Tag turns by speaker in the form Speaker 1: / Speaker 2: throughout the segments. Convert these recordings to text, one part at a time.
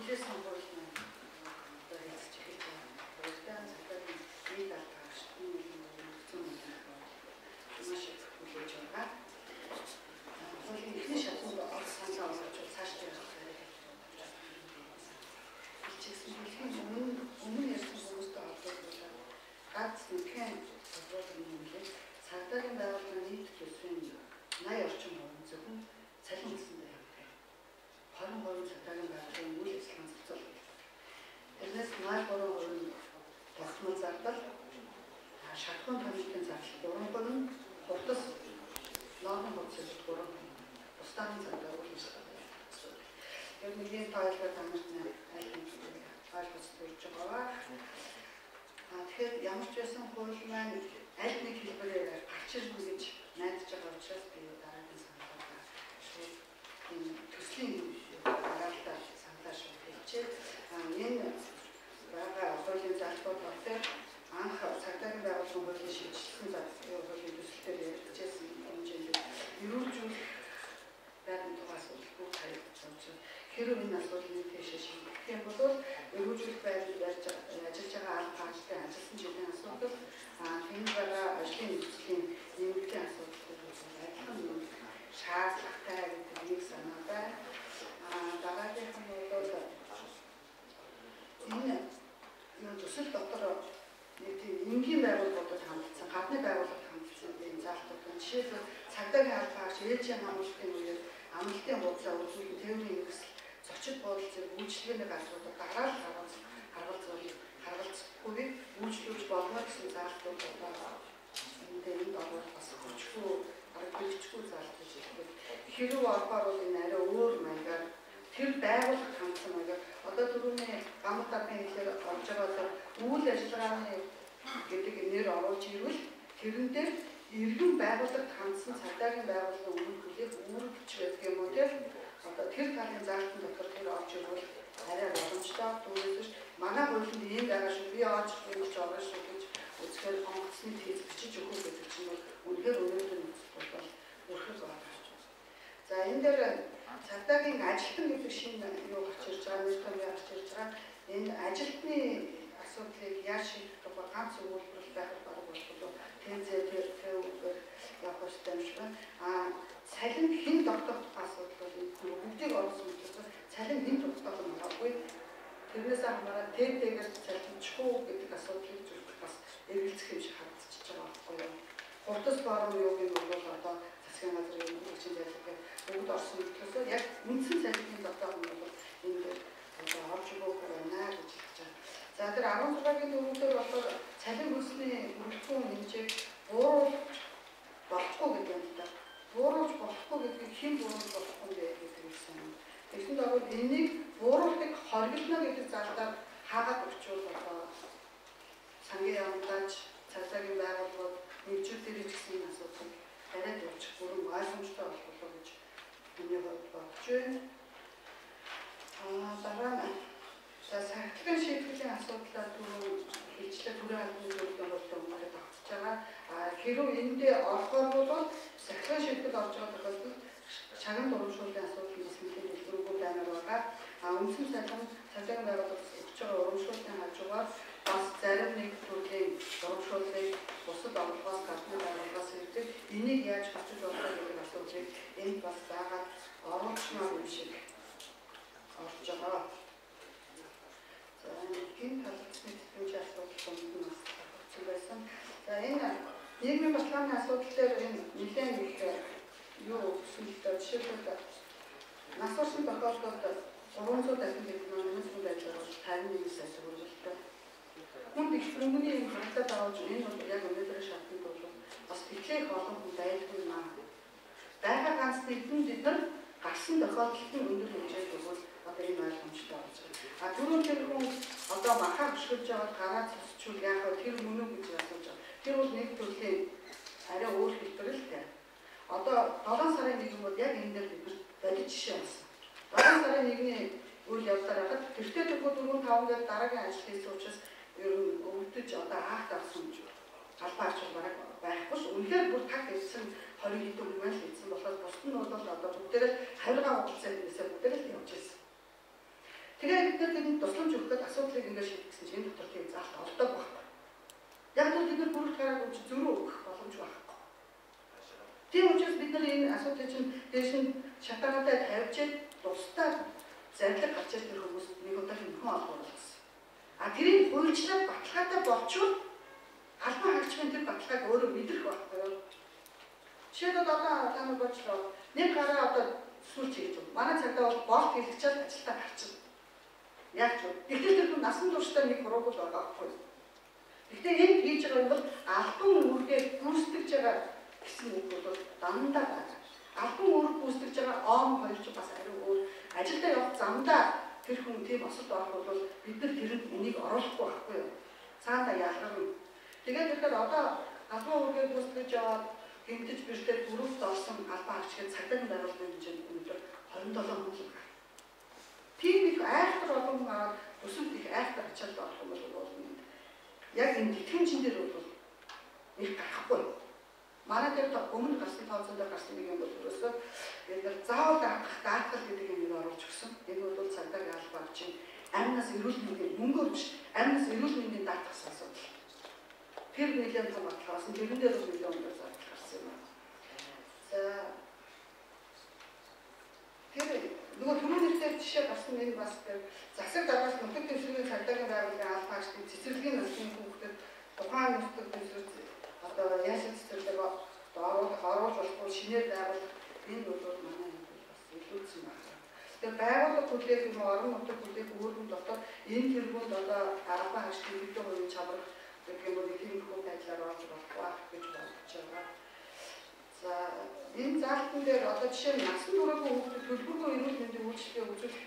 Speaker 1: Ямжээс сонгуульд маань одоо хэлж эхэлж байгаа. Цагдаагийн нэг алтгаач маш их хүлээж байгаа. Хуулийн эхний шатнд олж санаа болгож цааш явах хэрэгтэй. Хэлчихсэн өмнө ярьсан хүмүүстэй холбоотой ганц нэгэн бодлого юм лээ. Цагдаагийн байгууллагын нийт төсвийн 80 орчим хувь зөвхөн цалин хэлсэндээ явдаг. 20% цагдаагийн байгууллагын үйл ажиллагааны зохицол. Тэрнээс 83% тогтмол зардал, шатхуун томилтын зардал 3%, хурдас нормын процесс 3%, бусдын цагдаа үйл ажиллагаа. Яг нэгэн тойлог тамирт аль ойлгож төрж байгаа. Тэгэхээр ямар ч байсан хууль маань аль нэг хэлбэрээр гарч ирнэ гэж найдаж байгаа учраас би дараагийн саналаа шууд энэ төслийн дараалтаа саналаа шууд хэлчихээ. Энэ байгаа хуулийн залтууд болохоор анх цагдаагийн байгууллагын хуулийн шийдвэрлэсэн хуулийн төслөөр ярьжсэн хэмжээнд эрүүлжүүлэх байрны тухай асуудалгүй харилцаж хэрвээ энэ асуудлыг тийшээ шийдэх юм бол эрүүлжүүлэх байранд ажиллаж байгаа аль хаалтай ажилласан жилийн асуудал энэ байгаа ажлын нөхцөлийн нэмэгдлийн асуудал адилхан шаардлагатай гэдэг нэг санаа байна. Дараагийн нь бол энэ төсөл дотор нэг тийм энгийн байгууллагуудад хандсан, гадны байгууллагад хандсан энэ заалтууд нь жишээлбэл цагдаагийн аль хаагч ээлжийн амралтын үеэр амралтын бодлоо үзүүлэн тээврийн нэгсэл зочид буудал зэрэг үйлчлэгээний газруудад дараа нь харгалзахгүй үйлчлүүлж болно гэсэн заалтууд байгаа. Энд орвол бас хүчгүй, аргачлалгүй заалт гэж хэлдэг. Хэрв орохоор бол энэ арай өөр маягаар тэр байгууллага хандсан маягаар одоо түрүүний гамт даргын хэлээр орж байгаа үйл ажиллагааны гэдэг нэр оруулж ирвэл тэрэн дээр иргэн байгууллагад хандсан цагдаагийн байгууллагын өмнө хүлээх үүрэгч байдаг юм уу тийм одоо тэр талын заалтын дотор тэр орж ирвэл арай боломжтой. Түүнээс манай хуулинд ийм байгаа шүү би орж ирж байгаа шүү гэж үзэхээр онгоцны тийз бичиж өгөх гэдэг чинь үнэхээр өнөөдөр бол өрхөж байгаа. За энэ дээр цагдаагийн ажилтан гэдэг шинэ юу гарч ирж байгаа, нэр томьёо гарч ирж байгаа. Энэ ажилтны асуудлыг яаж шийдэх вэ? Ганц өгүүлбэр байх бараг болов тэнцээ тэр явах хэрэгтэй юм шиг байна. Цалин хэн тогтоох асуудал бол бүгдийг орсон учраас цалин хэн тогтоох нь магадгүй. Тэрнээс хамааран тэгээр цалинчгүй гэдэг асуудлыг зөвхөн бас эргэлзэх юм шиг харагдчихж байгаа байхгүй юу? Хурдас бороо юу гэх юм бол одоо засгийн газрын үйлчлэгч байлгаа бүгд орсон болохоор яг үндсэн цалингийн тогтоох нь бол энэ одоо орж ирэх байна гэж хэлж байгаа. За тэр 16-гийн дөрөвдөр болохоор цалин хөлсний бүрэлдэхүүн хэмжээг бууруулж болохгүй гэдэг юм да. Бууруулж болохгүй гэдгийг хэн бууруулж болохгүй гэдэг юм. Тэгсэн дагуу энийг бууруулахыг хоригдно гэдэг залтаар хаагаад өгчүүл одоо сангийн яамдаач цагдаагийн байгууллагууд нэгжүүдээр ирсэн асуудыг арай дурчих бүрэн ойлгомжтой болов гэж миний хувьд бодож байна. Дараа нь сахилгын шийдвэрлэлийн асуудлаар хэлжлээ түрүү хадны зөвлөмж болдог тогтсож байгаа. Хэрвээ эндээ орохоор бол сахилгын шийдвэрлэл орж байгаа тохиолдолд шагнал урамшууллын асуудал нэмэлтийн дэлгүүрүүд амар байгаа. Үндсэн цалин цагдаагийн байгууллагаас өгч байгаа урамшууллын хажуугаар бас зарим нэг төрлийн урамшууллыг бусад орлогоос гадны байгууллагаас ирдэг. Энийг яаж хурцлж болох гэдэг асуудлыг энд бас дагаад оруулчмаар юм шиг орж байгаа. За энэ талцны төлөвлөж асуудал нь бас хурцсан байсан. За энэ нийгмийн баталгааны асуудал дээр энэ нэлээд их юу зүйлтэй жишээлбэл нас орсон тохиолдолд 300 дахин гэдэг нь үнэхээр байлаа 51 сая төгрөгтэй. Хүн их хүмүүний хангалттай авч энэ бол яг өнөөдрийн шатнд бол бас бичлэг олон хүн байлгүй маа. Байга ганц нэгэн бид нар гарсан тохиолдолд нь өндөр хэмжээнд бол одоо энэ ойлгомжтой болж байгаа. Түрүүн тэр хүн одоо махаа хөшгөж яваад гараа цэцчүүл яах вэ? Тэр мөн үү гэж асууж байгаа. Тэр бол нэг төрлийн арай өөр хэлбэр л дээ. Одоо 7 сарын 1 бол яг энэ дээр бид бодит жишээ болсон. 7 сарын 1-ний үйл явдлаар хахад тэртээ төгөө 4-5 гээд дараагийн ажил хийсэн учраас ер нь өвдөж одоо аахт авсан галбаа ач бараг байхгүй ш. Үнэхээр бүр таг ирсэн 20 хэдэн хүн л хийсэн болохоор бусд нь бол одоо бүгдээрээ хавиргаа уулзсан гэсэн бүгдээрээ л явж ирсэн. Тэгээд бид нар тэнд тусламж өгөхөд асуудлыг ингээд шийдсэн чинь энэ дотор тийм заалт олдог байхгүй. Яг л бид нар бүрэлд гараад үуч зөрүү өгөх боломж байхгүй. Тийм учраас бид нар энэ асуудлыг чинь дээш нь шатаагатай тавьж тусдаа зарлаг гарч ирэх тэр хүмүүс нэг удаа хэмхэн олгоно гэсэн. А тэрийг хуульчлаад баталгаатай болчвол албан хаагчмын тэр баталгааг өөрөө мэдрэх байхгүй. Жишээлбэл одоо та нар бодлоо нэг гараа одоо сүлж хийж байна. Манай цагдаа бол болт хэлчихэл ажилдаа гарчихна. Яг ч тэгэхээр тэр насан туршдаа нэг хуруугуул байгаа байхгүй. Гэхдээ энэ хийж байгаа юм бол албан үүргээ гүйцэтгэж байгаа гэсэн үг бол дандаа байна. Албан үүрэг гүйцэтгэж байгаа оом хоёр ч бас ариу өөр ажилдаа явах замдаа тэр хүн тийм осолд орох бол бид нар тэрэнд энийг оруулахгүй байхгүй юу? Цаанда ялгарна. Тэгээд тэгэхээр одоо албан үүргээ гүйцэтгэж яваад гэмтэж бэртээ дөрөвт орсон албан хаагчид цагдаагийн байгууллагын хэмжээнд өнөөдөр 27 хүн байна. Тийм их айхтар олон гараад өсөлт их айхтар ачаалт орох юм бол яг энэ тэтгэмжин дээр бол их гарахгүй. Манай дээр өмнө гарсан тооцоодоо гарсан нэг юм бол өөрөөсөө яг заавал даатгал гэдэг юм оруулж өгсөн. Энэ бол цагдаагийн албан хаагчийн амнаас эрүүл мэндийн мөнгөөр биш амнаас эрүүл мэндийн даатгах асуудал. Тэр нэлээд том баталгаас тэрэн дээр бол нэлээд өндөр зардал гарсан юм. За тэр нөгөө түрүү нэртэй жишээ гарсан нэг бас засаг дараас нутаг дэвсгэрийн цагдаагийн байгууллагын албан хаагчдын цэцэрлэгийн насны хүүхдэд тухайн нутаг дэвсгэр одоо яашин цэцэрлэг оруулах болохгүй шинээр байгуулах энэ бол манай юм бас илүүцсэн байна. Тэгэхээр байгууллага хүлээх юм орон нутаг хүлээх өөрөнд дотор энэ тэргуунд одоо албан хаагчдын хэдэн хувийн чамрах гэх юм уу тийм их байдлаар орж болохгүй гэж бодож байгаа. За энэ заалтан дээр одоо жишээ нь насан туршаагүй хүүхдэд төлбөргүй эрүүл мэндийн үйлчилгээ үзүүлэх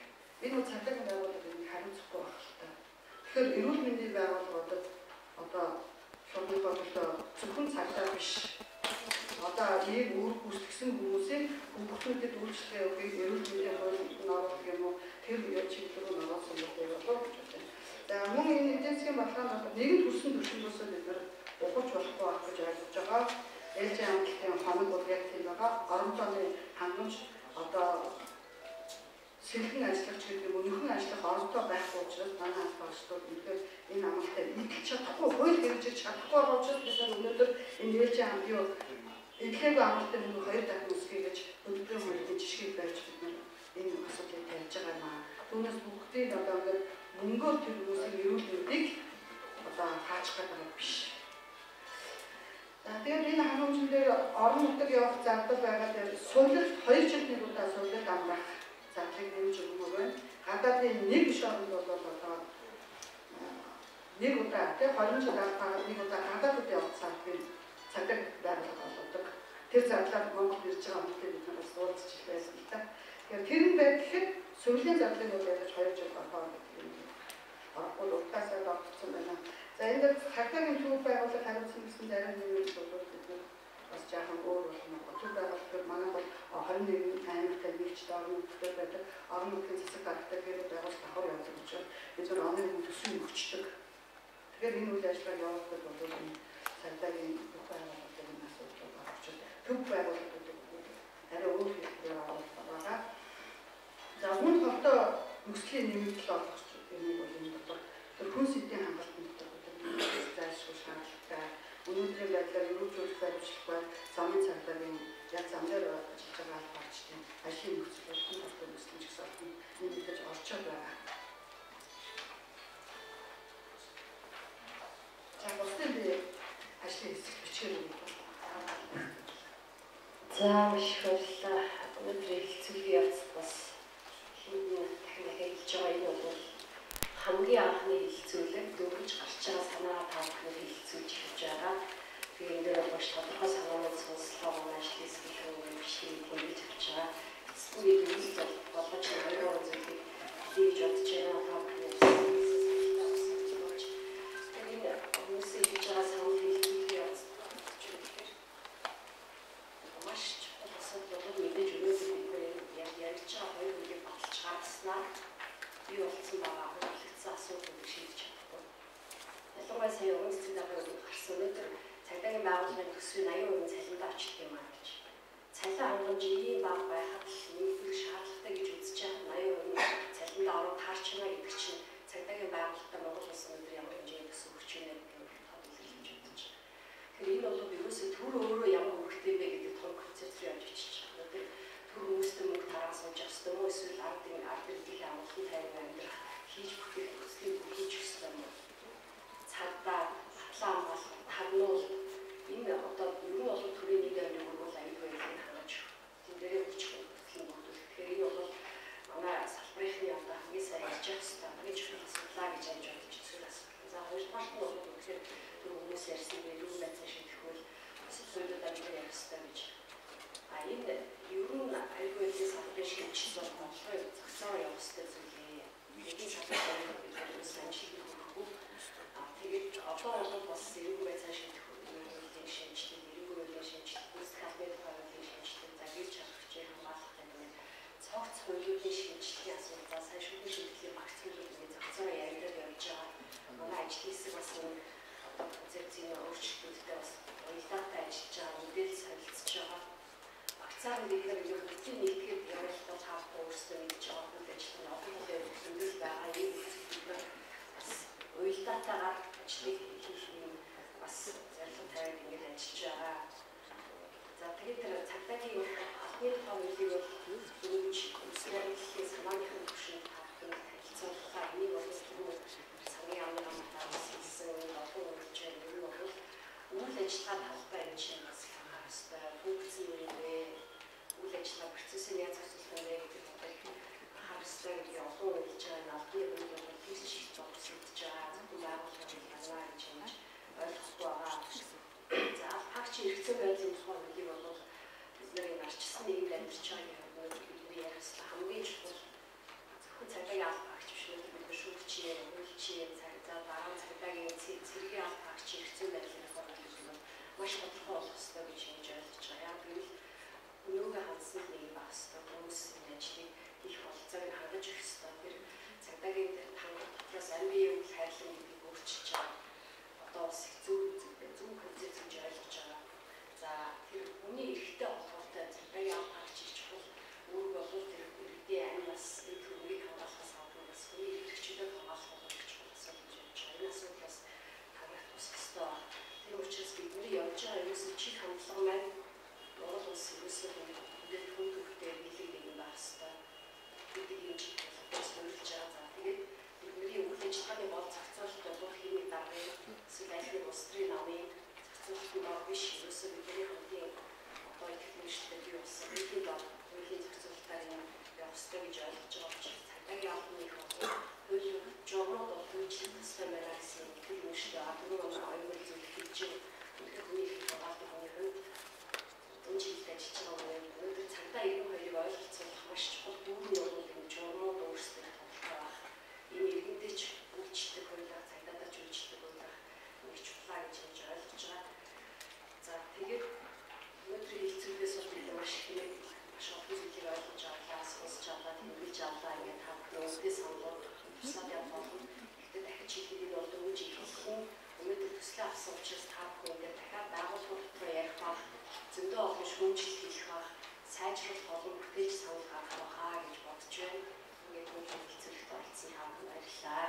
Speaker 1: энэ цагдаагийн байгууллагыг хариуцахгүй байх л та. Тэгэхээр эрүүл мэндийн байгууллагуудад одоо шуурны бодлоо зөвхөн цагдаа биш. Одоо ийм үүрэг гүйцэтгэсэн хүмүүсийн хүүхдэд үйлчилгээ өгөх эрүүл мэндийн хуулинд оруулах юм уу тэр чиглэлээр нь оруулсан юм болов гэж байна. За мөн энэ эдийн засгийн баталгаанд нэгэн төрсөн түвшингөөсөө бид нар ухаж болохгүй байх гэж ойлгож байгаа. Ээлжийн амтлагын хоног бол яг тийм байгаа. Орон зооны хангамж одоо сэлхэн ажиллагч гэдэг юм уу нөхөн ажиллах оронтой байхгүй учраас манай албан хаагчдууд үнэхээр энэ амлалтад нийтлж чадахгүй хууль хэрэгжиж чадахгүй байгаа учраас бид өнөөдөр энэ ээлжийн амтлагын эдлэгийн амлалтын өмнө 2 дахин үсгэе гэж хөдөлгөөний хуулийн жишгийг барьж бид нар энэ асуудлыг тавьж байгаа юм аа. Түүнээс бүгдийг одоо ингээд мөнгөөр тэр хүмүүсийн эрүүл мэндийг одоо хаачих гэдэг биш. Тэгээд энэ хангамжин дээр орон нутаг явах зардал байгаа дээр суулалт 2 жил нэг удаа суулалт амрах зардлыг нэмж өгмөр байна. Гадаадын нэг биш оронд бол одоо нэг удаа тэг 20 жил аваад нэг удаа гадаадд явах зардлыг цагдаа байгууллага олгодог. Тэр зардлаар Монгол ирж байгаа хүмүүстэй бид нар уулзч байсан л та. Тэгэхээр тэр нь байхад суулын зардлыг бол яаж 2 жил аваад гэдэг юм. Орол утгаасаа тогтсон байна. За энэ дээр цагдаагийн төв байгууллага хариуцсан гэсэн зарим нэмэлт бол бид бас жаахан өөр болно. Төв байгууллагууд манай бол 21 аймагтай нэгж орон нутгаар байдаг. Орон нутгийн засаг даргатай гэр байгуулалт давхар явуулдаг учраас бид зөв оны төсвийг өгчдөг. Тэгэхээр энэ үйл ажиллагааг явуулахад бол энэ цагдаагийн төв байгууллагын асуудал байгаа учраас төв байгууллагууд арай өөр хэлбэрээр авах байгаа. За мөн ховтой нөхцөлийн нэмэлт олох юм бол энэ дотор тэр хүн сэдвийн хангалтын дотор зайлшгүй шаардлагатай өнөөдрийн байдлаар өргөжүүлэх баримтлал замын цагдаагийн яг зам дээр ажиллаж байгаа албаачдын ажлын нөхцөл хүн дотор нөхцөл жагсаалтын нэмэгдэж орчод байгаа. За бусдын би ажлын хэсэг бичгээр өгөх.
Speaker 2: За маш баярлалаа. Өнөөдрийн хэлцүүлгийн явц бас дахин хэлж байгаа энэ бол хамгийн анхны хэлцүүлэг дөрвж гарч байгаа санаа тавхны хэлцүүлж хийж байгаа. Тэгээ энэ дээр бас тодорхой санааны сонслогоо ажил хийх юм шиг хэлж авч байгаа. Эсвэл үйлс болгож байгаа зүйлийг хийж бодож байгаа тавхны тэгээ хүмүүсийн хийж байгаа санаа хэлцүүлгийн явц маш асуудал мэдээж өнөөдөр бид ярьж байгаа хоёр үгийг баталж гаргаснаа юу болсон байгаа хэрэгцээ асуудлыг шийдэж чадахгүй. Ялангуяа сая уран зохиолын дарга гарсан өнөөдөр цагдаагийн байгууллагын төсвийн 80% цалиндаа очдог юм аа гэж. Цалин хангамж ийм бага байхад л нийтлэг шаардлагатай гэж үзэж байгаа 80% цалиндаа ороод таарч байна гэдэг чинь ярьсан илүү байцаа шийдэхгүй бусад зүйлүүдээр бид ярих хэрэгтэй гэж. Энэ ер нь альбомын салбарын шинжилгээ бол бодлого зохицоо явах хэрэгтэй зүйлээ. Эдийн засгийн салбарын санжилт өгөхгүй. Тэгээд одоо бас илүү байцаа шийдэхгүй шинжилгээ, эрүүл мэндийн шинжилгээ, гүйцэтгэх медикийн шинжилгээ, загварч авахчийн хамгаалах гэдэг цогц хуулиудын шинжилгээ асуудал, сайн шүүхийн шинжилгээ багц хуулиудын зохицоо яриад явж байгаа. Манай ажлын хэсэг бас одоо концепцийн өөрчлөлтүүдтэй бас уялдаатай ажиллаж байгаа, модель солилцож байгаа. Багцаар нэгдэр юу гэдгийг нэгтгэж явах бол хаалттай өөрсдөө мэдж байгаа үйл ажиллагаа олон улсын хэмжээнд байгаа юм зүйлээр бас уялдаатайгаар ажлыг хийх юм бас зорилго тавиад ингэж ажиллаж байгаа. За тэгээд тэр цагдаагийн албаны томилыг бол дөрөвч үсрэхлээ санааныхын төвшөнд тавьсан хэлцүүлэлтаа энийг бол сангийн амнаа матаас олон үйлчээр ер нь бол үйл ажиллагаа талбай энэ чинь бас харах хэрэгтэй. Функцийн үеэ үйл ажиллагаа процессын яаж зохицуулах вэ гэдэг талаар харах хэрэгтэй гэдэг олон үйлч байгаа албаны үйл бол тийш шийдэж байгаа зөвхөн байгууллагын ялгаа гэж ойлгохгүй байгаа. За пагч хэрэгцээ байдлын тухай үгийг бол бид нарын арчсан нийгэмд амьдарч байгаа юм бидний ярих хамгийн чухал зөвхөн цагаагийн аль пагч биш үү бид шүүгчийн, үйлчийн, цагдаа, дараа цагдаагийн цэргийн аль пагч хэрэгцээ байдлын тухай маш тодорхой болох хэрэгтэй гэж ингэж ойлгож байгаа. Яг гэвэл өнөөгөө хандсан нэг байх хэрэгтэй. Хүмүүс энэ ажлыг хийх болцоог хангаж өгөх хэрэгтэй. Тэр цагдаагийн хангах дотроос амбийн үйл хайрлан гэдгийг өөрчилж байгаа. Одоо бас зөв концепц гэж ойлгож байгаа. За тэр хүний эрхтэй холбоотой цагдаагийн аль пагч чухал өөрөө бол тэр иргэдийн амьнаас энэ хүмүүсийг хамгаалахаас гадна бас хүний эрхчлөлөө хамгаалах болох чухал асуудал гэж байна. Энэ асуудлаас танах тусах хэрэгтэй. Тэр учраас бидний явж байгаа ерөөсөө чих хандлага маань Монгол улс ерөөсөө ингээд хүн төвтэй нийлэг юм байх хэрэгтэй. Бидний юм чих хандлагаас хөрвүүлж байгаа. За тэгээд бидний үйл ажиллагааны бол зохицуулалт бол хийний даргын эсвэл ажлын улс төрийн намын зохицуулалтын баг биш ерөөсөө бидний хамтын одоо технологитой бий болсон. Бидний баг хуулийн зохицуулалтаар юм явах хэрэгтэй гэж ойлгож байгаа учраас цагаагийн албаны их бол хуулийн журмууд бол үйлчлэх ёстой байна гэсэн тэр үнэштэй дөрөв оюун зүйл хийж өнөхөр хүний их хамгаалалтын хувьд энэ жилд ажиллаж байгаа юм. Өнөөдөр цагдаа 92-ыг ойлголцуулах маш чухал дүүрэн явуулах юм журмууд өөрсдөө тодорхой байх. Энэ иргэндээ ч үйлчлэх хуулиар цагдаатай ч үйлчлэх хуулиар нэг чухлаа гэж ингэж ойлгож байгаа. За тэгээд өнөөдрийн хэлцүүлгээс бол бид маш их маш олон зүйлийг ойлгож авлаа, сонсч авлаа, тэмдэглэж авлаа ингээд та бүхэн санал туслаад явах болно. Гэхдээ дахиж хэлэхэд бол дөнгөж ихэхгүй өнөөдөр төслийн авсан учраас та бүхэн ингээд дахиад байгууллага дотор ярих баг зөндөө олон шүүмжлэл хийх баг сайжруулах олон бүтээл санал гаргах байхаа гэж бодож байна. Ингээд хэлцүүлэгт оролцсон та бүхэнд баярлалаа.